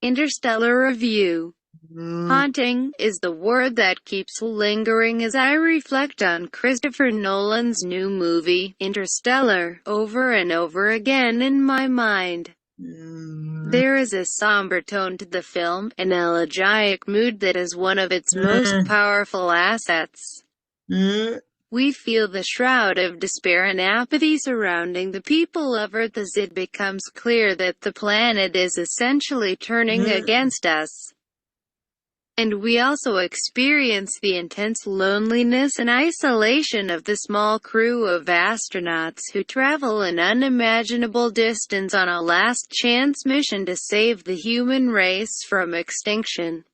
Interstellar Review. Haunting is the word that keeps lingering as I reflect on Christopher Nolan's new movie, Interstellar, over and over again in my mind. There is a somber tone to the film, an elegiac mood that is one of its most powerful assets. We feel the shroud of despair and apathy surrounding the people of Earth as it becomes clear that the planet is essentially turning against us. And we also experience the intense loneliness and isolation of the small crew of astronauts who travel an unimaginable distance on a last-chance mission to save the human race from extinction.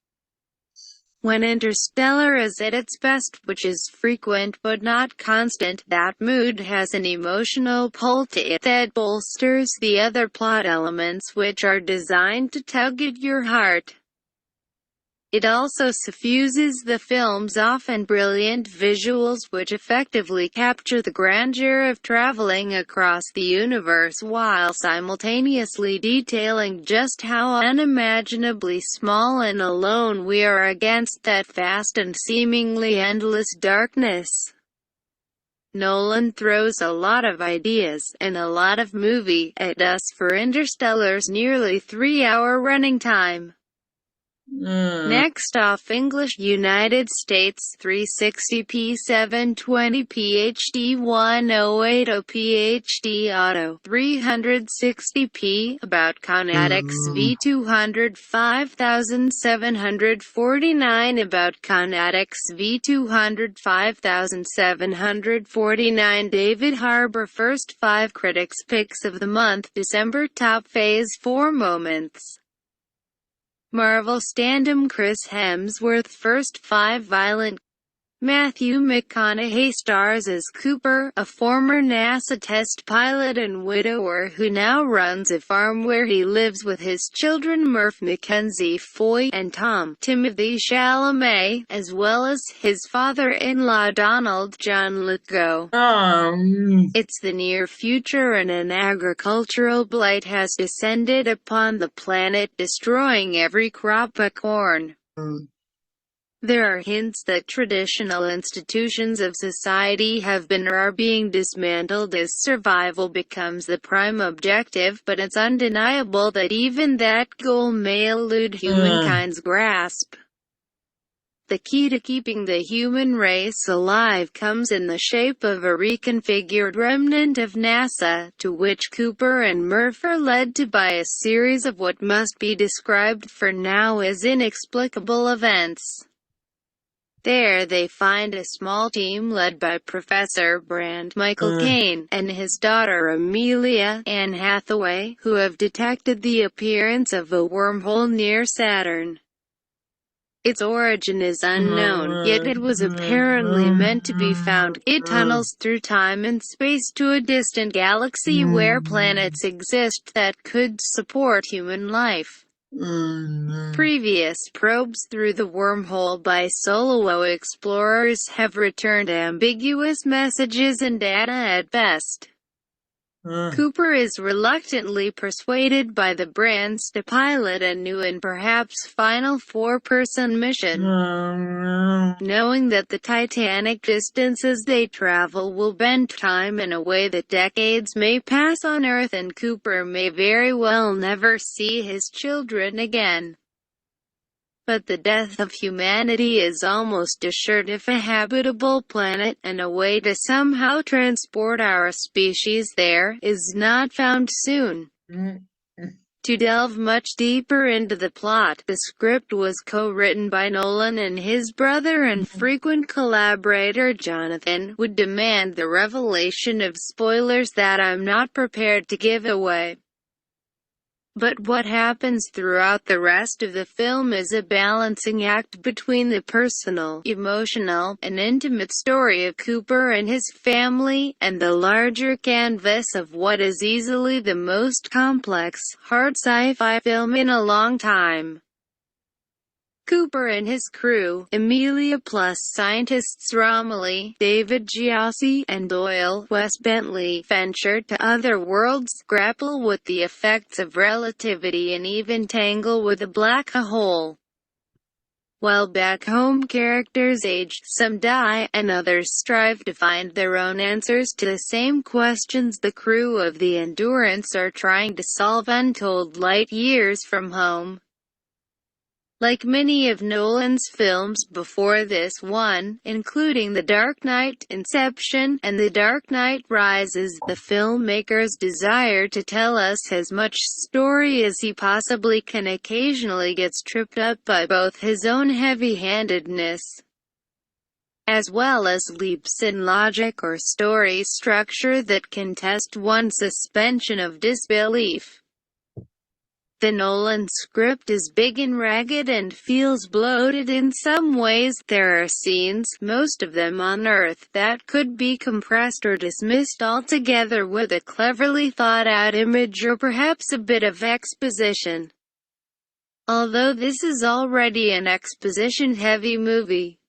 When Interstellar is at its best, which is frequent but not constant, that mood has an emotional pull to it that bolsters the other plot elements which are designed to tug at your heart. It also suffuses the film's often brilliant visuals which effectively capture the grandeur of traveling across the universe while simultaneously detailing just how unimaginably small and alone we are against that vast and seemingly endless darkness. Nolan throws a lot of ideas, and a lot of movie, at us for Interstellar's nearly 3-hour running time. Next off English United States 360p 720p HD 1080p HD Auto 360p About Connex V200 5749 About Connex V200 5749 David Harbour First 5 Critics Picks of the Month December Top Phase 4 Moments Marvel Stand-Up Chris Hemsworth First 5 Violent Matthew McConaughey stars as Cooper, a former NASA test pilot and widower who now runs a farm where he lives with his children Murph Mackenzie Foy and Tom Timothy Chalamet, as well as his father-in-law Donald John Lithgow. It's the near future and an agricultural blight has descended upon the planet, destroying every crop of corn. There are hints that traditional institutions of society have been or are being dismantled as survival becomes the prime objective, but it's undeniable that even that goal may elude humankind's grasp. The key to keeping the human race alive comes in the shape of a reconfigured remnant of NASA, to which Cooper and Murph are led to by a series of what must be described for now as inexplicable events. There they find a small team led by Professor Brand Michael Caine, and his daughter Amelia Anne Hathaway, who have detected the appearance of a wormhole near Saturn. Its origin is unknown, yet it was apparently meant to be found. It tunnels through time and space to a distant galaxy where planets exist that could support human life. Previous probes through the wormhole by solo explorers have returned ambiguous messages and data at best. Cooper is reluctantly persuaded by the Brands to pilot a new and perhaps final four-person mission. Knowing that the titanic distances they travel will bend time in a way that decades may pass on Earth and Cooper may very well never see his children again. But the death of humanity is almost assured if a habitable planet, and a way to somehow transport our species there, is not found soon. To delve much deeper into the plot, the script was co-written by Nolan and his brother and frequent collaborator Jonathan, would demand the revelation of spoilers that I'm not prepared to give away. But what happens throughout the rest of the film is a balancing act between the personal, emotional, and intimate story of Cooper and his family, and the larger canvas of what is easily the most complex, hard sci-fi film in a long time. Cooper and his crew, Amelia plus scientists Romilly, David Giossi, and Doyle, Wes Bentley, venture to other worlds, grapple with the effects of relativity and even tangle with a black hole. While back home characters age, some die, and others strive to find their own answers to the same questions the crew of the Endurance are trying to solve untold light years from home. Like many of Nolan's films before this one, including The Dark Knight, Inception, and The Dark Knight Rises, the filmmaker's desire to tell us as much story as he possibly can occasionally gets tripped up by both his own heavy-handedness, as well as leaps in logic or story structure that can test one's suspension of disbelief. The Nolan script is big and ragged and feels bloated in some ways. There are scenes, most of them on Earth, that could be compressed or dismissed altogether with a cleverly thought-out image or perhaps a bit of exposition. Although this is already an exposition-heavy movie,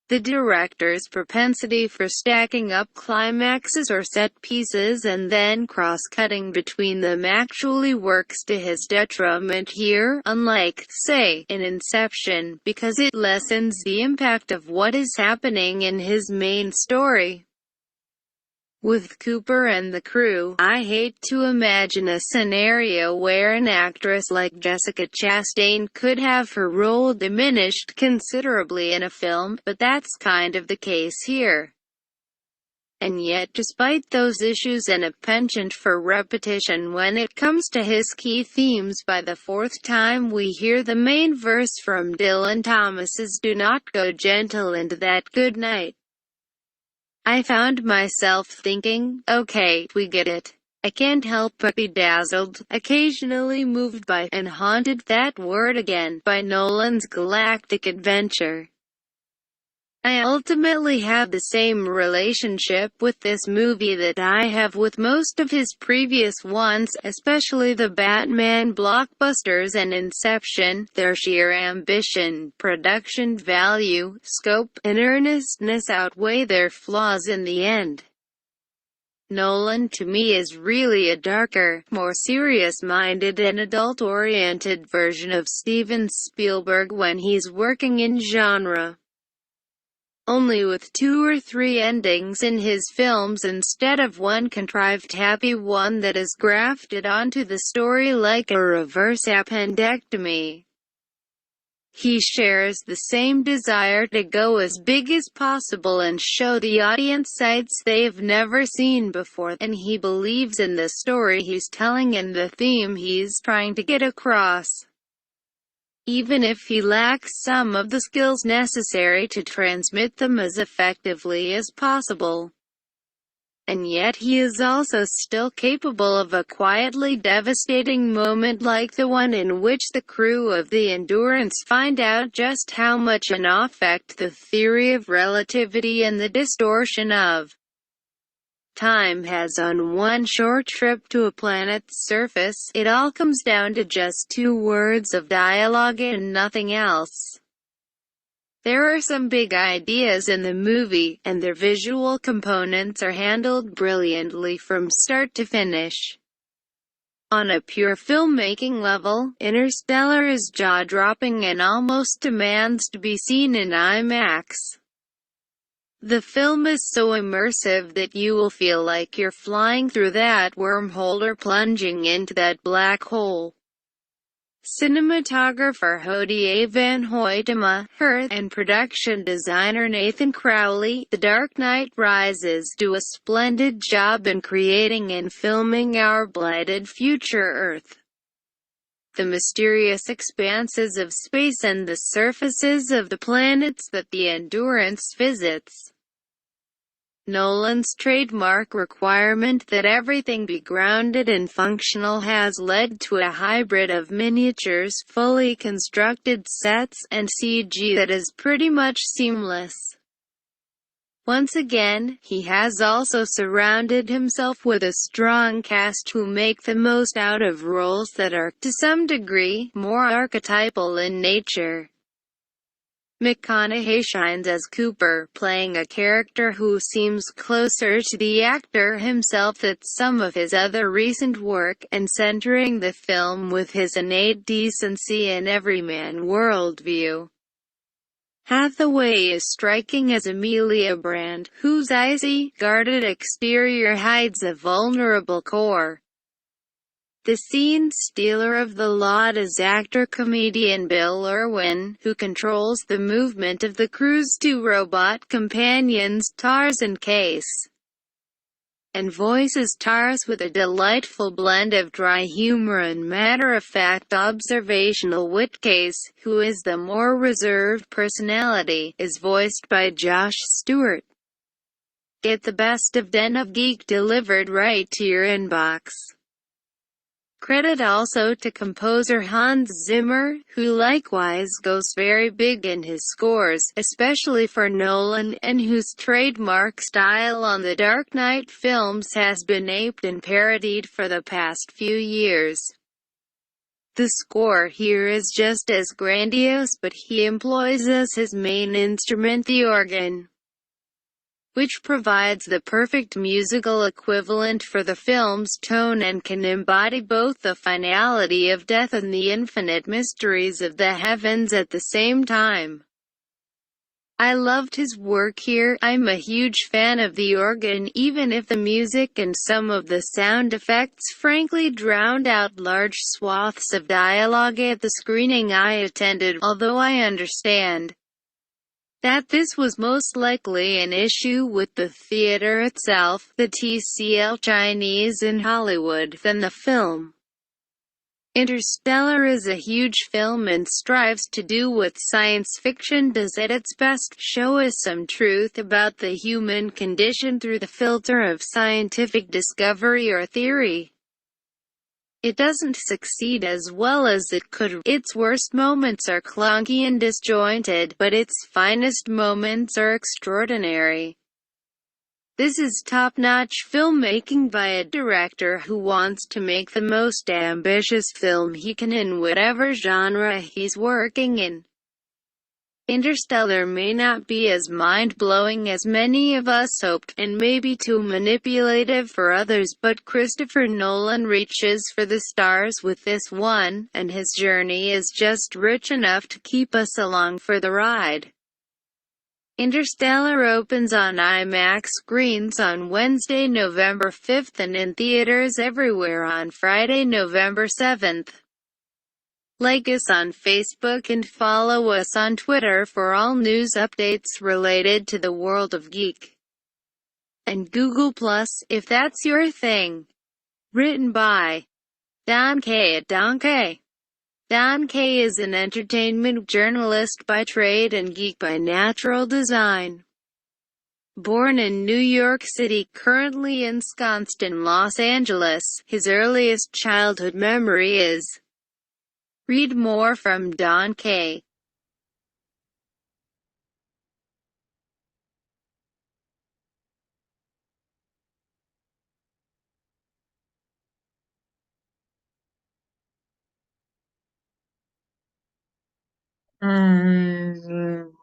the director's propensity for stacking up climaxes or set pieces and then cross-cutting between them actually works to his detriment here, unlike, say, in Inception, because it lessens the impact of what is happening in his main story. With Cooper and the crew, I hate to imagine a scenario where an actress like Jessica Chastain could have her role diminished considerably in a film, but that's kind of the case here. And yet, despite those issues and a penchant for repetition when it comes to his key themes, by the fourth time we hear the main verse from Dylan Thomas's "Do Not Go Gentle Into That Good Night," I found myself thinking, okay, we get it. I can't help but be dazzled, occasionally moved by, and haunted, that word again, by Nolan's galactic adventure. I ultimately have the same relationship with this movie that I have with most of his previous ones, especially the Batman blockbusters and Inception. Their sheer ambition, production value, scope, and earnestness outweigh their flaws in the end. Nolan to me is really a darker, more serious-minded and adult-oriented version of Steven Spielberg when he's working in genre. Only with 2 or 3 endings in his films instead of one contrived happy one that is grafted onto the story like a reverse appendectomy. He shares the same desire to go as big as possible and show the audience sights they've never seen before, and he believes in the story he's telling and the theme he's trying to get across, even if he lacks some of the skills necessary to transmit them as effectively as possible. And yet he is also still capable of a quietly devastating moment like the one in which the crew of the Endurance find out just how much an effect the theory of relativity and the distortion of time has on one short trip to a planet's surface. It all comes down to just 2 words of dialogue and nothing else. There are some big ideas in the movie, and their visual components are handled brilliantly from start to finish. On a pure filmmaking level, Interstellar is jaw-dropping and almost demands to be seen in IMAX. The film is so immersive that you will feel like you're flying through that wormhole or plunging into that black hole. Cinematographer Hody van Hoytema, and production designer Nathan Crowley, The Dark Knight Rises, do a splendid job in creating and filming our blighted future Earth. The mysterious expanses of space and the surfaces of the planets that the Endurance visits. Nolan's trademark requirement that everything be grounded and functional has led to a hybrid of miniatures, fully constructed sets, and CG that is pretty much seamless. Once again, he has also surrounded himself with a strong cast who make the most out of roles that are, to some degree, more archetypal in nature. McConaughey shines as Cooper, playing a character who seems closer to the actor himself than some of his other recent work, and centering the film with his innate decency and everyman worldview. Hathaway is striking as Amelia Brand, whose icy, guarded exterior hides a vulnerable core. The scene stealer of the lot is actor-comedian Bill Irwin, who controls the movement of the crew's two robot companions, Tars and Case, and voices Tars with a delightful blend of dry humor and matter-of-fact observational wit. Case, who is the more reserved personality, is voiced by Josh Stewart. Get the best of Den of Geek delivered right to your inbox. Credit also to composer Hans Zimmer, who likewise goes very big in his scores, especially for Nolan, and whose trademark style on the Dark Knight films has been aped and parodied for the past few years. The score here is just as grandiose, but he employs as his main instrument the organ, which provides the perfect musical equivalent for the film's tone and can embody both the finality of death and the infinite mysteries of the heavens at the same time. I loved his work here. I'm a huge fan of the organ, even if the music and some of the sound effects frankly drowned out large swaths of dialogue at the screening I attended, although I understand that this was most likely an issue with the theater itself, the TCL Chinese in Hollywood, than the film. Interstellar is a huge film and strives to do what science fiction does at its best, show us some truth about the human condition through the filter of scientific discovery or theory. It doesn't succeed as well as it could. Its worst moments are clunky and disjointed, but its finest moments are extraordinary. This is top-notch filmmaking by a director who wants to make the most ambitious film he can in whatever genre he's working in. Interstellar may not be as mind-blowing as many of us hoped, and maybe too manipulative for others, but Christopher Nolan reaches for the stars with this one, and his journey is just rich enough to keep us along for the ride. Interstellar opens on IMAX screens on Wednesday, November 5th and in theaters everywhere on Friday, November 7th. Like us on Facebook and follow us on Twitter for all news updates related to the world of geek. And Google+, if that's your thing. Written by Don K. at Don K. Don K. is an entertainment journalist by trade and geek by natural design. Born in New York City, currently ensconced in Los Angeles, his earliest childhood memory is. Read more from Don K. Mm,